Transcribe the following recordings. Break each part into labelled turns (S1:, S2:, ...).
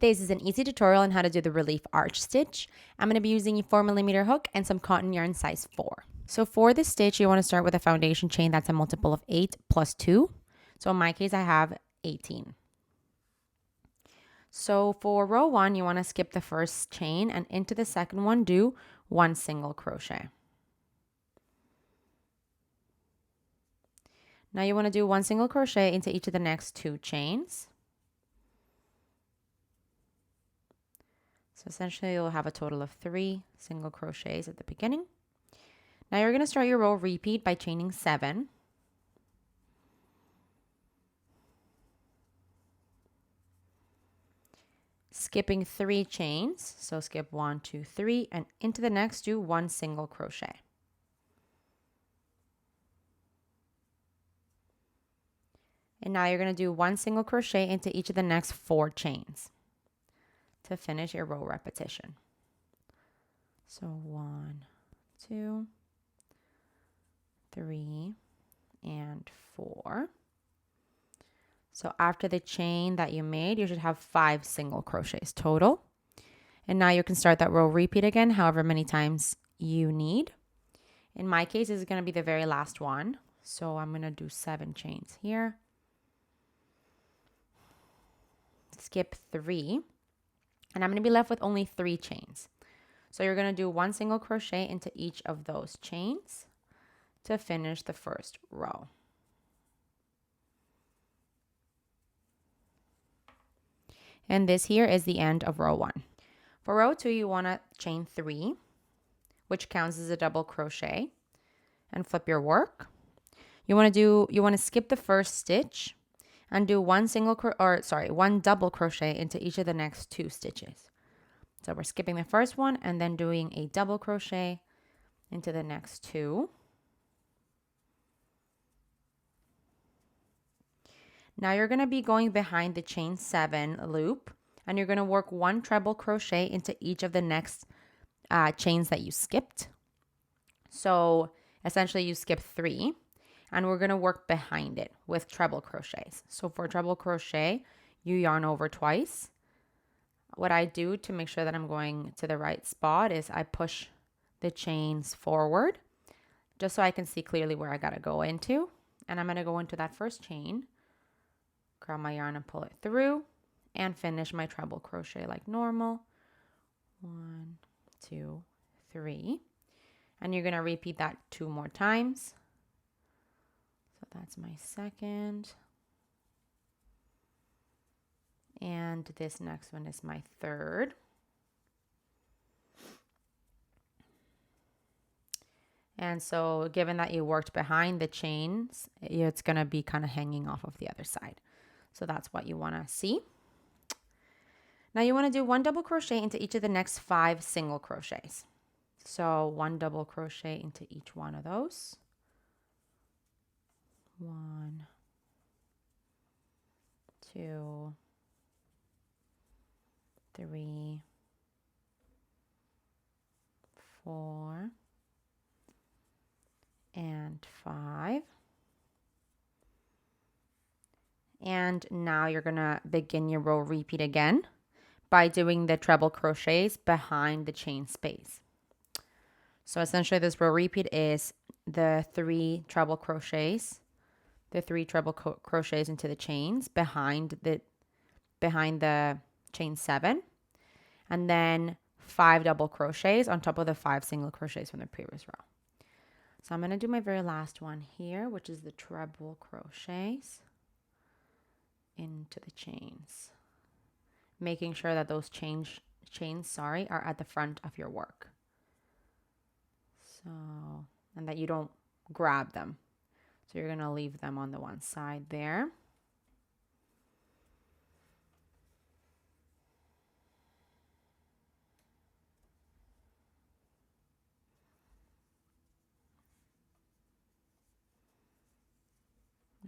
S1: This is an easy tutorial on how to do the relief arch stitch. I'm going to be using a 4mm hook and some cotton yarn size 4. So for this stitch, you want to start with a foundation chain that's a multiple of 8 plus 2. So in my case, I have 18. So for row 1, you want to skip the first chain and into the second one, do 1 single crochet. Now you want to do 1 single crochet into each of the next 2 chains. So essentially you'll have a total of 3 single crochets at the beginning. Now you're going to start your row repeat by chaining 7. Skipping 3 chains, so skip 1, 2, 3, and into the next do 1 single crochet. And now you're going to do 1 single crochet into each of the next 4 chains to finish your row repetition. So 1, 2, 3, and 4. So after the chain that you made, you should have 5 single crochets total. And now you can start that row repeat again, however many times you need. In my case, this is going to be the very last one. So I'm going to do 7 chains here. Skip 3. And I'm going to be left with only 3 chains. So you're going to do 1 single crochet into each of those chains to finish the first row. And this here is the end of row 1. For row 2, you want to chain 3, which counts as a double crochet, and flip your work. You want to skip the first stitch and do 1 double crochet into each of the next 2 stitches. So we're skipping the first one and then doing a double crochet into the next 2. Now you're going to be going behind the chain 7 loop, and you're going to work 1 treble crochet into each of the next chains that you skipped. So essentially you skip 3, and we're going to work behind it with treble crochets. So for treble crochet, you yarn over twice. What I do to make sure that I'm going to the right spot is I push the chains forward just so I can see clearly where I got to go into. And I'm going to go into that first chain, grab my yarn and pull it through, and finish my treble crochet like normal. 1, 2, 3. And you're going to repeat that 2 more times. So that's my second. And this next one is my third. And so given that you worked behind the chains, it's going to be kind of hanging off of the other side. So that's what you want to see. Now you want to do 1 double crochet into each of the next 5 single crochets. So 1 double crochet into each one of those. 1, 2, 3, 4, and 5. And now you're going to begin your row repeat again by doing the treble crochets behind the chain space. So essentially this row repeat is the 3 treble crochets, into the chains behind the chain 7, and then 5 double crochets on top of the 5 single crochets from the previous row. So I'm going to do my very last one here, which is the treble crochets into the chains, making sure that those chains are at the front of your work. So, and that you don't grab them. So you're going to leave them on the one side there.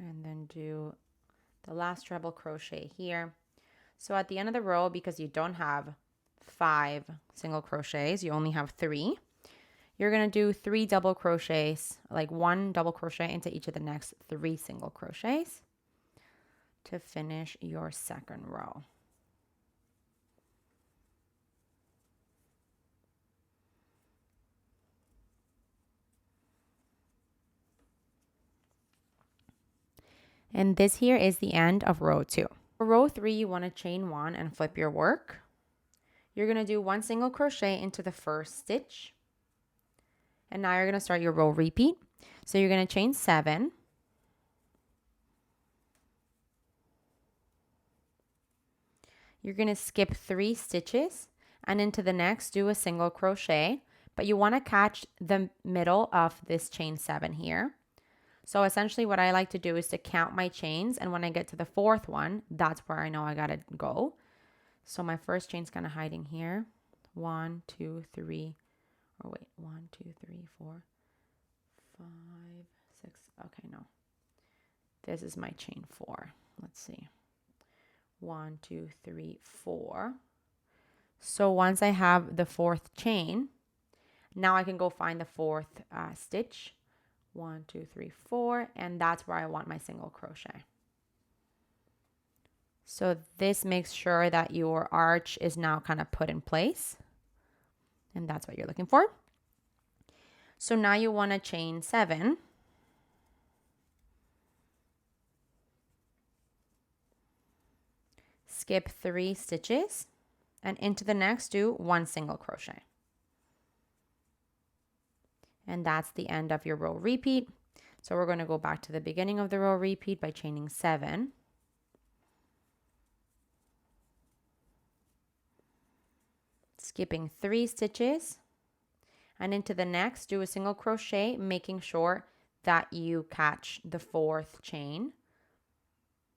S1: And then do the last treble crochet here. So at the end of the row, because you don't have 5 single crochets, you only have 3, you're going to do 3 double crochets, like 1 double crochet into each of the next 3 single crochets to finish your second row. And this here is the end of row 2. For row 3, you want to chain 1 and flip your work. You're going to do 1 single crochet into the first stitch. And now you're going to start your row repeat. So you're going to chain 7. You're going to skip 3 stitches and into the next do a single crochet, but you want to catch the middle of this chain 7 here. So essentially what I like to do is to count my chains, and when I get to the 4th one, that's where I know I got to go. So my first chain's kind of hiding here. 1, 2, 3, or wait, 1, 2, 3, 4, 5, 6. Okay, no. This is my chain 4. Let's see. 1, 2, 3, 4. So once I have the 4th chain, now I can go find the 4th stitch. 1, 2, 3, 4, and that's where I want my single crochet. So this makes sure that your arch is now kind of put in place, and that's what you're looking for. So now you want to chain 7. Skip 3 stitches, and into the next do 1 single crochet. And that's the end of your row repeat. So we're going to go back to the beginning of the row repeat by chaining 7. Skipping 3 stitches, and into the next do a single crochet, making sure that you catch the 4th chain,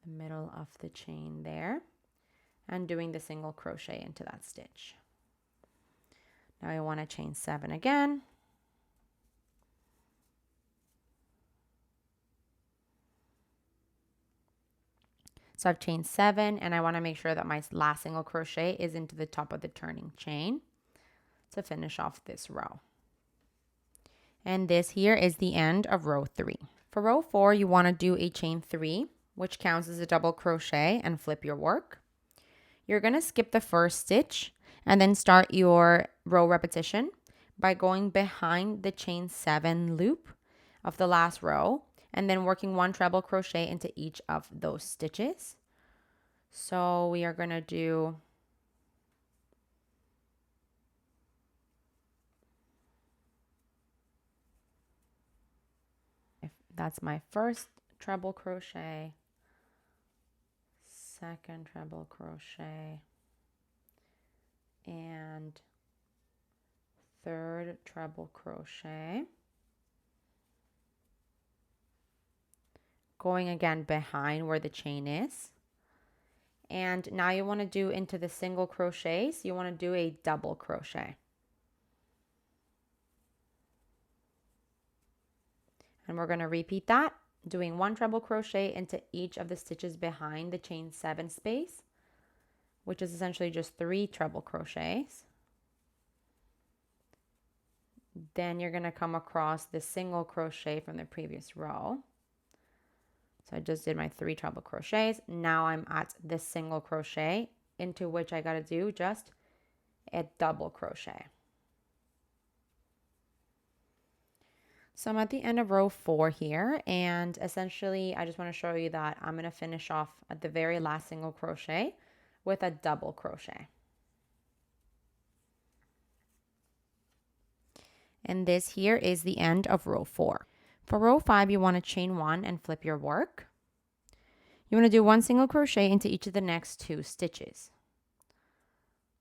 S1: the middle of the chain there, and doing the single crochet into that stitch. Now I want to chain 7 again. So I've chained 7, and I want to make sure that my last single crochet is into the top of the turning chain to finish off this row. And this here is the end of row 3. For row 4, you want to do a chain 3, which counts as a double crochet, and flip your work. You're going to skip the first stitch and then start your row repetition by going behind the chain 7 loop of the last row, and then working 1 treble crochet into each of those stitches. So we are going to do that's my first treble crochet, second treble crochet, and third treble crochet. Going again behind where the chain is. And now you want to do into the single crochets, you want to do a double crochet. And we're going to repeat that, doing 1 treble crochet into each of the stitches behind the chain 7 space, which is essentially just 3 treble crochets. Then you're going to come across the single crochet from the previous row. So I just did my 3 treble crochets. Now I'm at this single crochet, into which I got to do just a double crochet. So I'm at the end of row 4 here, and essentially I just want to show you that I'm going to finish off at the very last single crochet with a double crochet. And this here is the end of row 4. For row 5, you want to chain 1 and flip your work. You want to do 1 single crochet into each of the next 2 stitches.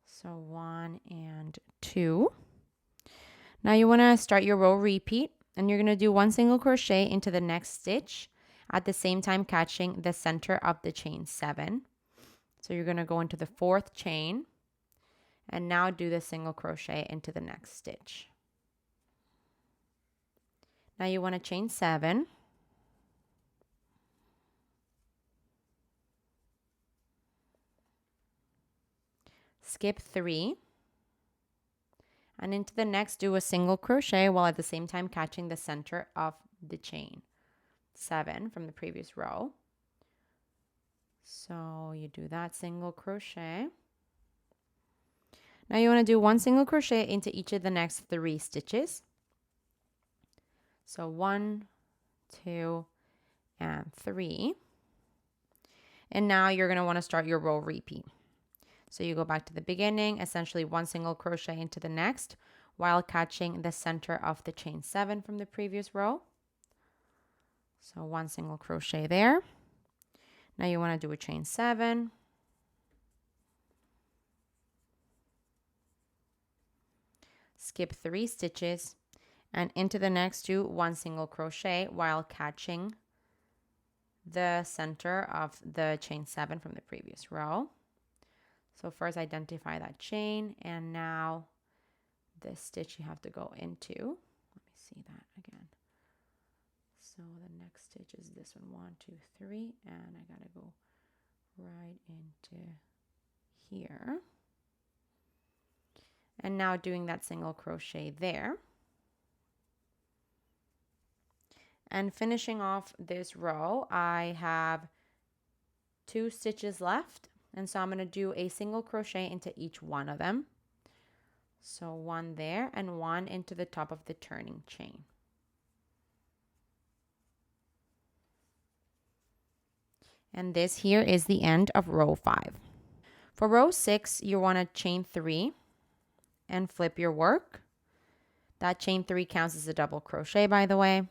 S1: So 1 and 2. Now you want to start your row repeat, and you're going to do 1 single crochet into the next stitch, at the same time catching the center of the chain 7. So you're going to go into the 4th chain, and now do the single crochet into the next stitch. Now you want to chain 7. Skip 3. And into the next do a single crochet while at the same time catching the center of the chain 7 from the previous row. So you do that single crochet. Now you want to do 1 single crochet into each of the next 3 stitches. So 1, 2, and 3. And now you're going to want to start your row repeat. So you go back to the beginning, essentially 1 single crochet into the next while catching the center of the chain 7 from the previous row. So 1 single crochet there. Now you want to do a chain 7. Skip 3 stitches and into the next do 1 single crochet while catching the center of the chain 7 from the previous row. So first identify that chain, and now this stitch you have to go into. Let me see that again. So the next stitch is this one, 1, 2, 3, and I gotta go right into here. And now doing that single crochet there. And finishing off this row, I have 2 stitches left. And so I'm going to do a single crochet into each one of them. So 1 there and 1 into the top of the turning chain. And this here is the end of row 5. For row 6, you want to chain 3 and flip your work. That chain 3 counts as a double crochet, by the way.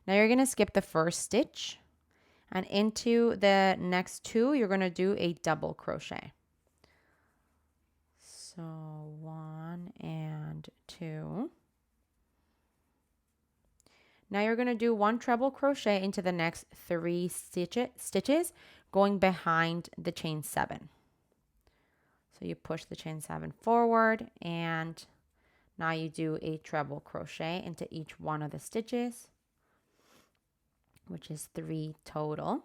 S1: Now you're going to skip the first stitch, and into the next 2, you're going to do a double crochet. So 1 and 2. Now you're going to do 1 treble crochet into the next 3 stitches going behind the chain 7. So you push the chain 7 forward, and now you do a treble crochet into each one of the stitches, which is 3 total.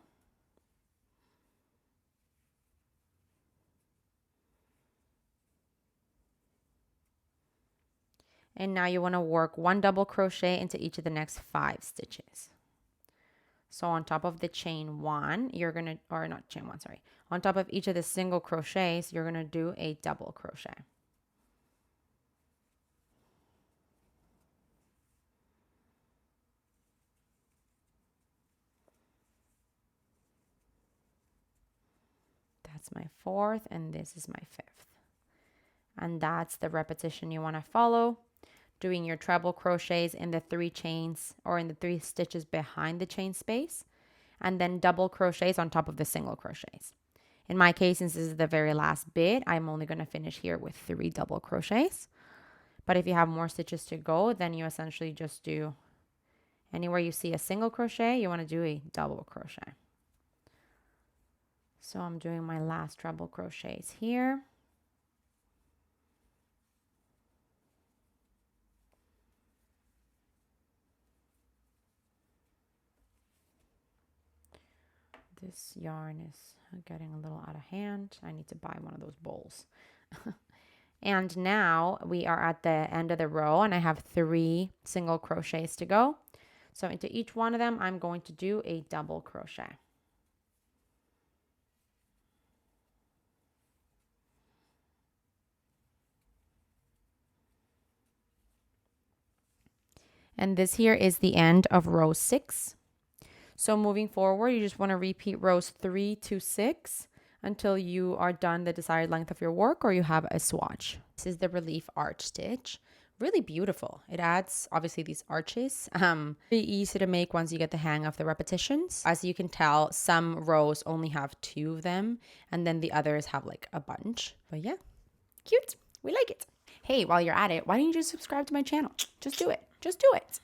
S1: And now you want to work 1 double crochet into each of the next 5 stitches. So on top of the chain 1, you're going to, or not chain 1, sorry. On top of each of the single crochets, you're going to do a double crochet. That's my 4th, and this is my 5th. And that's the repetition you want to follow, doing your treble crochets in the 3 chains or in the 3 stitches behind the chain space, and then double crochets on top of the single crochets. In my case, since this is the very last bit, I'm only going to finish here with 3 double crochets. But if you have more stitches to go, then you essentially just do anywhere you see a single crochet, you want to do a double crochet. So I'm doing my last treble crochets here. This yarn is getting a little out of hand. I need to buy one of those bowls. And now we are at the end of the row, and I have 3 single crochets to go. So into each one of them, I'm going to do a double crochet. And this here is the end of row 6. So moving forward, you just want to repeat rows 3 to 6 until you are done the desired length of your work or you have a swatch. This is the relief arch stitch. Really beautiful. It adds obviously these arches. Very easy to make once you get the hang of the repetitions. As you can tell, some rows only have 2 of them, and then the others have like a bunch. But yeah, cute. We like it. Hey, while you're at it, why don't you just subscribe to my channel? Just do it. Just do it.